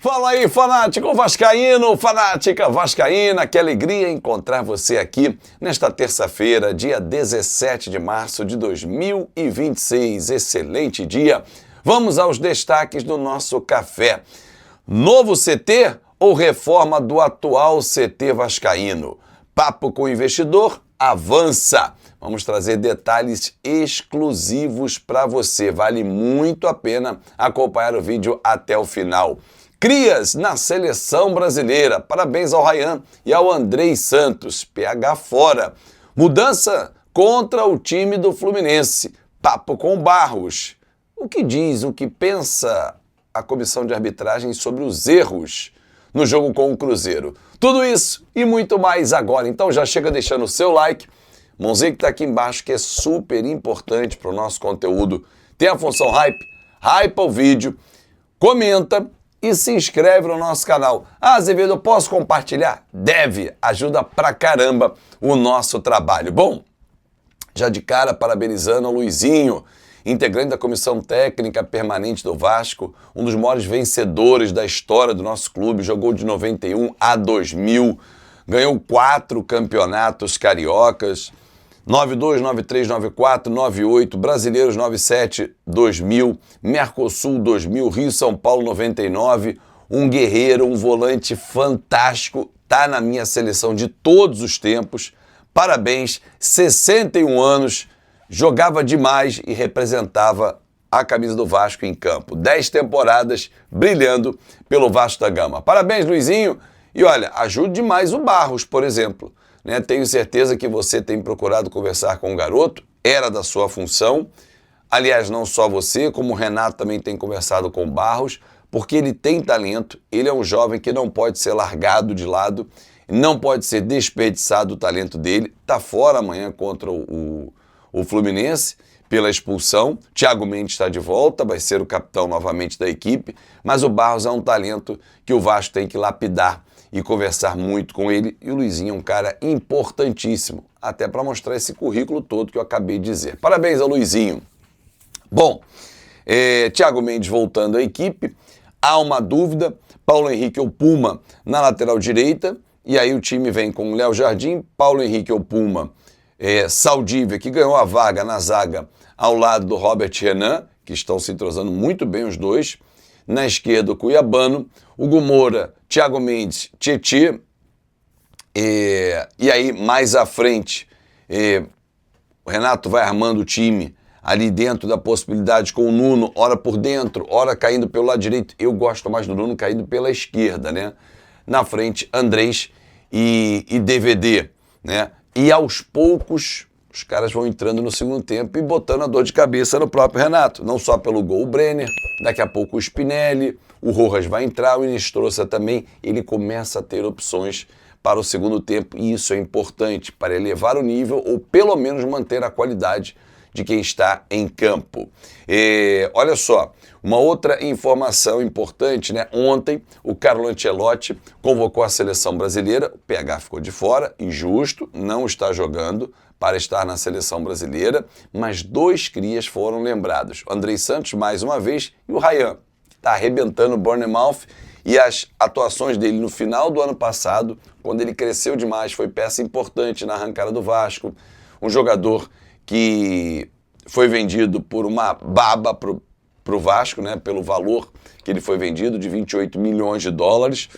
Fala aí, fanático vascaíno, fanática vascaína, que alegria encontrar você aqui nesta terça-feira, dia 17 de março de 2026. Excelente dia. Vamos aos destaques do nosso café. Novo CT ou reforma do atual CT vascaíno? Papo com o investidor avança. Vamos trazer detalhes exclusivos para você. Vale muito a pena acompanhar o vídeo até o final. Crias na seleção brasileira. Parabéns ao Ryan e ao Andrei Santos. PH fora. Mudança contra o time do Fluminense. Papo com Barros. O que diz, o que pensa a comissão de arbitragem sobre os erros no jogo com o Cruzeiro? Tudo isso e muito mais agora. Então já chega deixando o seu like. Mãozinha que está aqui embaixo, que é super importante para o nosso conteúdo. Tem a função hype. Hypa o vídeo. Comenta. E se inscreve no nosso canal. Ah, Azevedo, eu posso compartilhar? Deve, ajuda pra caramba o nosso trabalho. Bom, já de cara parabenizando o Luizinho, integrante da Comissão Técnica Permanente do Vasco, um dos maiores vencedores da história do nosso clube, jogou de 91 a 2000, ganhou 4 campeonatos cariocas, 92, 93, 94, 98, Brasileiros 97, 2000, Mercosul 2000, Rio-São Paulo 99, um guerreiro, um volante fantástico, tá na minha seleção de todos os tempos. Parabéns, 61 anos, jogava demais e representava a camisa do Vasco em campo. 10 temporadas brilhando pelo Vasco da Gama. Parabéns, Luizinho. E olha, ajude demais o Barros, por exemplo. Tenho certeza que você tem procurado conversar com o garoto, era da sua função. Aliás, não só você, como o Renato também tem conversado com o Barros, porque ele tem talento, ele é um jovem que não pode ser largado de lado, não pode ser desperdiçado o talento dele. Está fora amanhã contra o Fluminense pela expulsão. Thiago Mendes está de volta, vai ser o capitão novamente da equipe, mas o Barros é um talento que o Vasco tem que lapidar e conversar muito com ele, e o Luizinho é um cara importantíssimo, até para mostrar esse currículo todo que eu acabei de dizer. Parabéns ao Luizinho. Bom, Thiago Mendes voltando à equipe, há uma dúvida, Paulo Henrique ou Puma na lateral direita, e aí o time vem com Léo Jardim, Paulo Henrique ou Puma, Saldívia, que ganhou a vaga na zaga ao lado do Robert Renan, que estão se entrosando muito bem os dois, na esquerda o Cuiabano, Hugo Moura, Thiago Mendes, Tietê, e aí mais à frente o Renato vai armando o time ali dentro da possibilidade com o Nuno, ora por dentro, ora caindo pelo lado direito. Eu gosto mais do Nuno caindo pela esquerda, né? Na frente, Andrés e DVD, né? E aos poucos os caras vão entrando no segundo tempo e botando a dor de cabeça no próprio Renato. Não só pelo gol, o Brenner, daqui a pouco o Spinelli, o Rojas vai entrar, o Inestrosa também. Ele começa a ter opções para o segundo tempo e isso é importante para elevar o nível ou pelo menos manter a qualidade de quem está em campo. Olha só, uma outra informação importante, né? Ontem o Carlo Ancelotti convocou a seleção brasileira, o PH ficou de fora, injusto, não está jogando para estar na seleção brasileira, mas 2 crias foram lembrados. O Andrei Santos, mais uma vez, e o Ryan, que está arrebentando o Bournemouth, e as atuações dele no final do ano passado, quando ele cresceu demais, foi peça importante na arrancada do Vasco, um jogador que foi vendido por uma baba para o Vasco, né, pelo valor que ele foi vendido, de 28 milhões de dólares,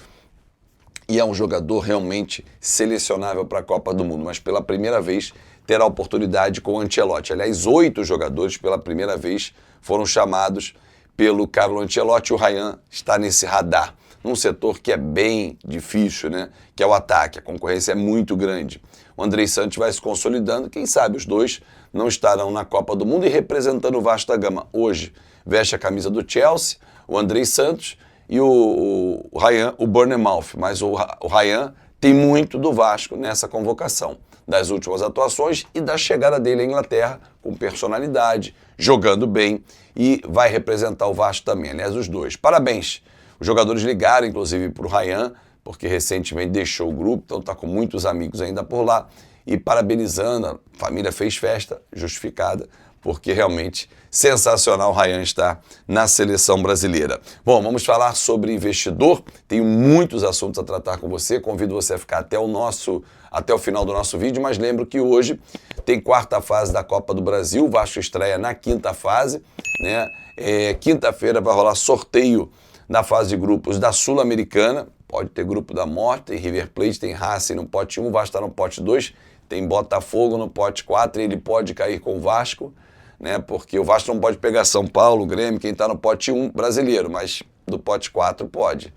e é um jogador realmente selecionável para a Copa do Mundo, mas pela primeira vez terá a oportunidade com o Ancelotti. Aliás, 8 jogadores pela primeira vez foram chamados pelo Carlo Ancelotti. O Ryan está nesse radar, num setor que é bem difícil, né? Que é o ataque, a concorrência é muito grande. O Andrei Santos vai se consolidando, quem sabe os dois não estarão na Copa do Mundo e representando o Vasco da Gama. Hoje veste a camisa do Chelsea, o Andrei Santos e o Ryan, o Bournemouth, mas o Ryan tem muito do Vasco nessa convocação, das últimas atuações e da chegada dele à Inglaterra com personalidade, jogando bem e vai representar o Vasco também, aliás, os dois. Parabéns! Os jogadores ligaram, inclusive, para o Ryan porque recentemente deixou o grupo, então está com muitos amigos ainda por lá, e parabenizando, a família fez festa, justificada, porque realmente sensacional o Ryan estar na seleção brasileira. Bom, vamos falar sobre investidor, tenho muitos assuntos a tratar com você, convido você a ficar até o final do nosso vídeo, mas lembro que hoje tem quarta fase da Copa do Brasil, o Vasco estreia na quinta fase, né? Quinta-feira vai rolar sorteio na fase de grupos da Sul-Americana, pode ter grupo da morte, tem River Plate, tem Racing no pote 1, o Vasco está no pote 2, tem Botafogo no pote 4 e ele pode cair com o Vasco, né? Porque o Vasco não pode pegar São Paulo, Grêmio, quem está no pote 1 brasileiro, mas do pote 4 pode.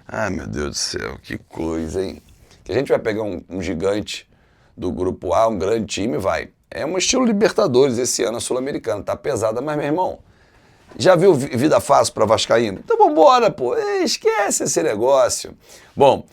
Ai, meu Deus do céu, que coisa, hein? Que a gente vai pegar um gigante do grupo A, um grande time, vai. É um estilo Libertadores esse ano, a Sul-Americana, tá pesada, mas, meu irmão, já viu vida fácil para vascaíno? Então vambora, pô, esquece esse negócio. Bom,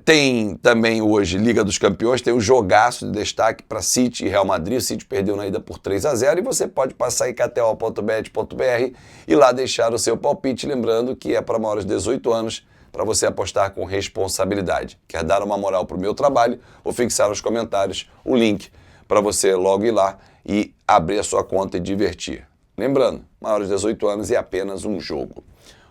tem também hoje Liga dos Campeões, tem um jogaço de destaque para City e Real Madrid. O City perdeu na ida por 3-0 e você pode passar em kto.bet.br e lá deixar o seu palpite, lembrando que é para maiores de 18 anos, para você apostar com responsabilidade. Quer dar uma moral para o meu trabalho? Vou fixar nos comentários o link para você logo ir lá e abrir a sua conta e divertir. Lembrando, maiores de 18 anos é apenas um jogo.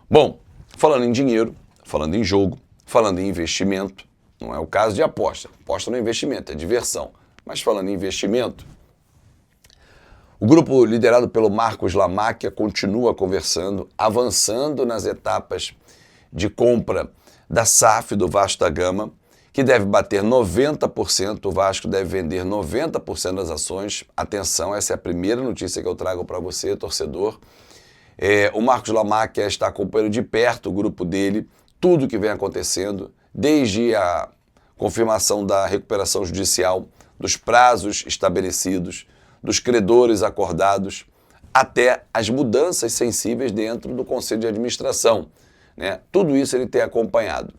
Bom, falando em dinheiro, falando em jogo, falando em investimento, não é o caso de aposta. Aposta no investimento, é diversão. Mas falando em investimento, o grupo liderado pelo Marcos Lamáquia continua conversando, avançando nas etapas de compra da SAF do Vasco da Gama, que deve bater 90%, o Vasco deve vender 90% das ações. Atenção, essa é a primeira notícia que eu trago para você, torcedor. O Marcos Lamáquia está acompanhando de perto o grupo dele, tudo que vem acontecendo, desde a confirmação da recuperação judicial, dos prazos estabelecidos, dos credores acordados, até as mudanças sensíveis dentro do Conselho de Administração, né? Tudo isso ele tem acompanhado.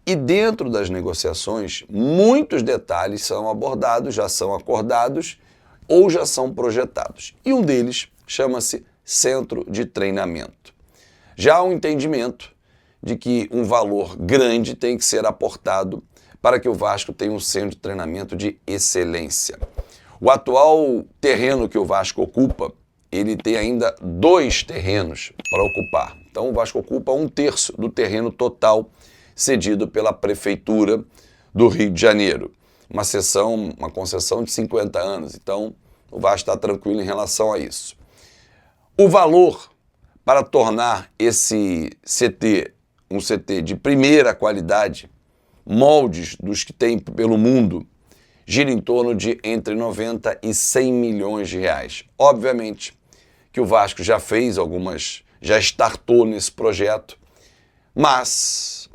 E dentro das negociações, muitos detalhes são abordados, já são acordados ou já são projetados. E um deles chama-se Centro de Treinamento. Já há um entendimento de que um valor grande tem que ser aportado para que o Vasco tenha um centro de treinamento de excelência. O atual terreno que o Vasco ocupa, ele tem ainda 2 terrenos para ocupar. Então o Vasco ocupa 1/3 do terreno total cedido pela Prefeitura do Rio de Janeiro. Uma concessão de 50 anos, então o Vasco está tranquilo em relação a isso. O valor para tornar esse CT um CT de primeira qualidade, moldes dos que tem pelo mundo, gira em torno de entre 90 e 100 milhões de reais. Obviamente que o Vasco já fez já startou nesse projeto, mas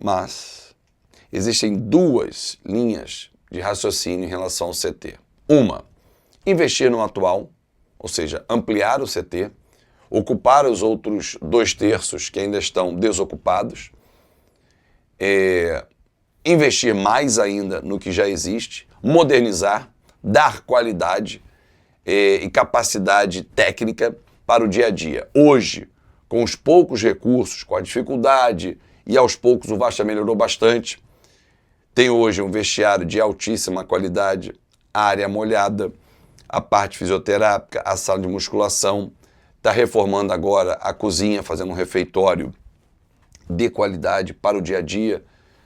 existem 2 linhas de raciocínio em relação ao CT. Uma, investir no atual, ou seja, ampliar o CT, ocupar os outros 2/3 que ainda estão desocupados, investir mais ainda no que já existe, modernizar, dar qualidade e capacidade técnica para o dia a dia. Hoje, com os poucos recursos, com a dificuldade, e aos poucos o Vasco melhorou bastante, tem hoje um vestiário de altíssima qualidade, a área molhada, a parte fisioterápica, a sala de musculação, está reformando agora a cozinha, fazendo um refeitório de qualidade para o dia a dia,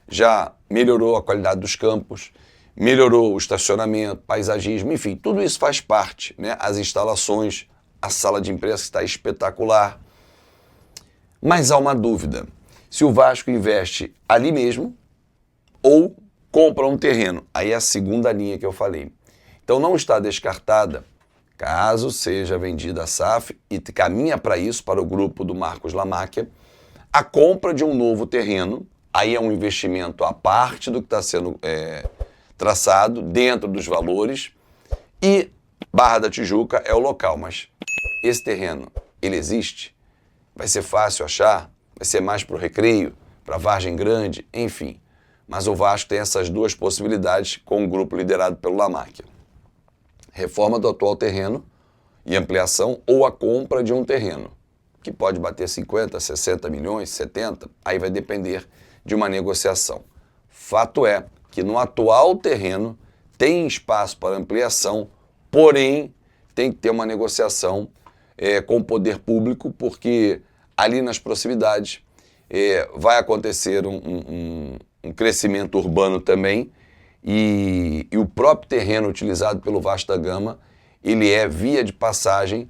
já melhorou a qualidade dos campos, melhorou o estacionamento, paisagismo, enfim, tudo isso faz parte, né? As instalações, a sala de imprensa está espetacular. Mas há uma dúvida, se o Vasco investe ali mesmo ou compra um terreno, aí é a segunda linha que eu falei. Então não está descartada, caso seja vendida a SAF e caminha para isso, para o grupo do Marcos Lamáquia, a compra de um novo terreno, aí é um investimento à parte do que está sendo traçado, dentro dos valores, e Barra da Tijuca é o local, mas esse terreno, ele existe? Vai ser fácil achar? Vai ser mais para o Recreio, para Vargem Grande, enfim. Mas o Vasco tem essas 2 possibilidades com o grupo liderado pelo Lamáquia. Reforma do atual terreno e ampliação ou a compra de um terreno, que pode bater 50, 60 milhões, 70, aí vai depender de uma negociação. Fato é que no atual terreno tem espaço para ampliação, porém tem que ter uma negociação com o poder público, porque ali nas proximidades vai acontecer um crescimento urbano também, e o próprio terreno utilizado pelo Vasco da Gama, ele é via de passagem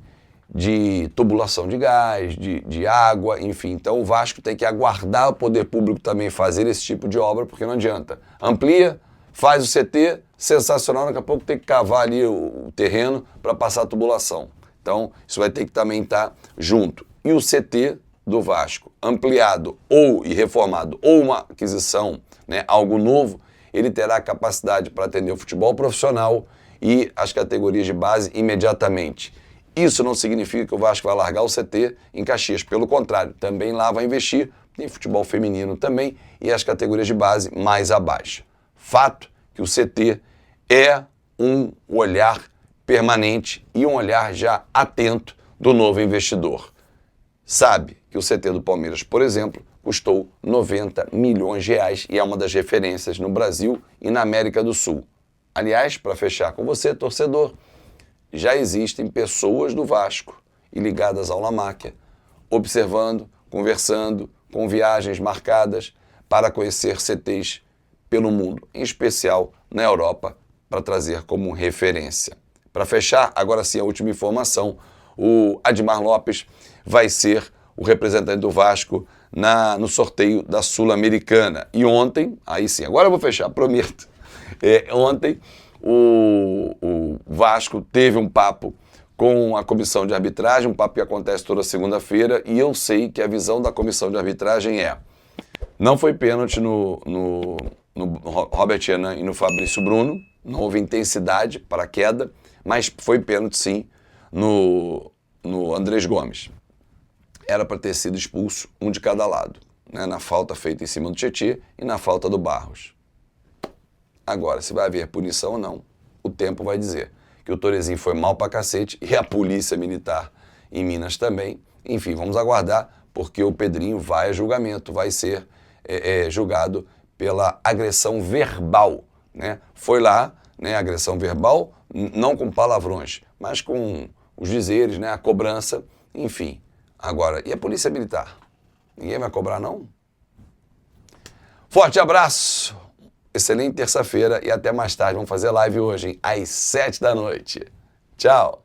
de tubulação de gás, de água, enfim. Então o Vasco tem que aguardar o poder público também fazer esse tipo de obra, porque não adianta. Amplia, faz o CT, sensacional, daqui a pouco tem que cavar ali o terreno para passar a tubulação. Então isso vai ter que também estar junto. E o CT do Vasco, ampliado ou e reformado, ou uma aquisição, né, algo novo, ele terá capacidade para atender o futebol profissional e as categorias de base imediatamente. Isso não significa que o Vasco vai largar o CT em Caxias, pelo contrário, também lá vai investir em futebol feminino também e as categorias de base mais abaixo. Fato que o CT é um olhar permanente e um olhar já atento do novo investidor. Sabe que o CT do Palmeiras, por exemplo, custou 90 milhões de reais e é uma das referências no Brasil e na América do Sul. Aliás, para fechar com você, torcedor, já existem pessoas do Vasco e ligadas ao La Máquia, observando, conversando, com viagens marcadas para conhecer CTs pelo mundo, em especial na Europa, para trazer como referência. Para fechar, agora sim a última informação, o Admar Lopes vai ser o representante do Vasco no sorteio da Sul-Americana. E ontem, aí sim, agora eu vou fechar, prometo. Ontem o Vasco teve um papo com a comissão de arbitragem, um papo que acontece toda segunda-feira, e eu sei que a visão da comissão de arbitragem não foi pênalti no Robert Renan e no Fabrício Bruno, não houve intensidade para a queda, mas foi pênalti sim no Andrés Gomes. Era para ter sido expulso um de cada lado, né, na falta feita em cima do Tietê e na falta do Barros. Agora, se vai haver punição ou não, o tempo vai dizer. Que o Torezinho foi mal pra cacete e a polícia militar em Minas também. Enfim, vamos aguardar, porque o Pedrinho vai a julgamento, vai ser julgado pela agressão verbal, né? Foi lá, né, agressão verbal, não com palavrões, mas com os dizeres, né, a cobrança, enfim. Agora, e a polícia militar? Ninguém vai cobrar, não? Forte abraço! Excelente terça-feira e até mais tarde. Vamos fazer live hoje, hein? Às 7 da noite. Tchau!